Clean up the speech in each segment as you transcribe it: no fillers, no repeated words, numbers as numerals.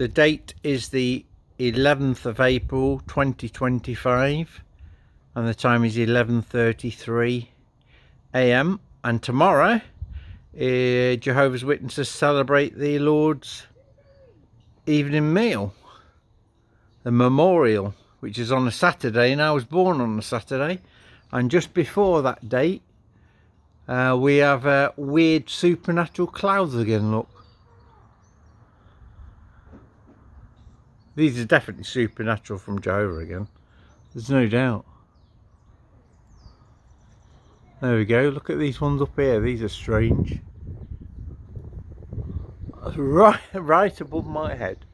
The date is the 11th of April 2025 and the time is 11:33 AM, and tomorrow Jehovah's Witnesses celebrate the Lord's evening meal, the memorial, which is on a Saturday, and I was born on a Saturday. And just before that date we have weird supernatural clouds again. Look, these are definitely supernatural from Jehovah again, there's no doubt. There we go, look at these ones up here, these are strange. That's right above my head.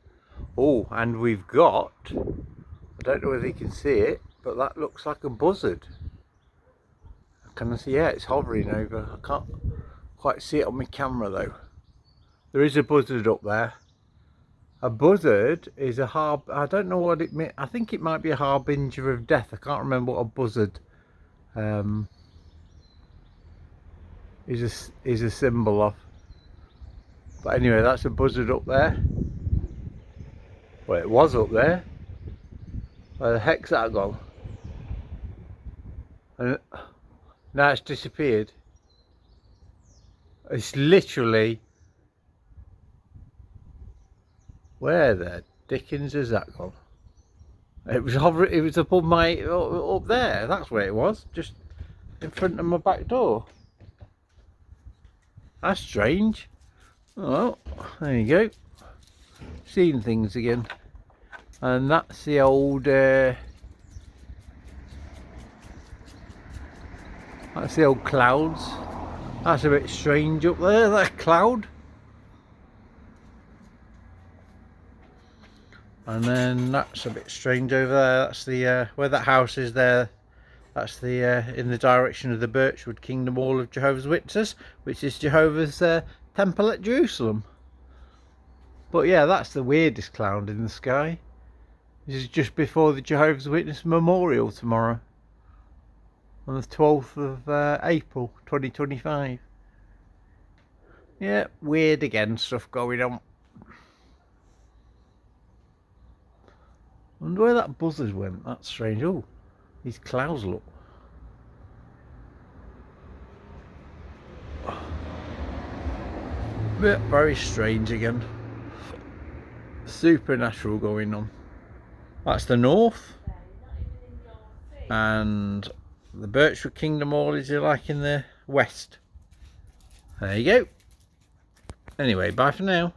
Oh, and we've got, I don't know whether you can see it, but that looks like a buzzard. Can I see? Yeah, it's hovering over. I can't quite see it on my camera though. There is a buzzard up there. A buzzard is a I don't know what it means. I think it might be a harbinger of death. I can't remember what a buzzard is a symbol of. But anyway, that's a buzzard up there. Well, it was up there. Where the heck's that gone? And now it's disappeared. It's literally, where the dickens is that gone? It was hovering, it was above my, up there, that's where it was, just in front of my back door. That's strange. Oh, there you go. Seeing things again. And that's the old clouds. That's a bit strange up there, that cloud. And then that's a bit strange over there. That's the where that house is there. That's the in the direction of the Birchwood Kingdom Hall of Jehovah's Witnesses, which is Jehovah's temple at Jerusalem. But yeah, that's the weirdest cloud in the sky. This is just before the Jehovah's Witness memorial tomorrow, on the 12th of April 2025. Yeah, weird again stuff going on. I wonder where that buzzard went. That's strange. Oh, these clouds look. Yeah, very strange again. Supernatural going on. That's the north. And the Birchwood Kingdom Hall is like in the west. There you go. Anyway, bye for now.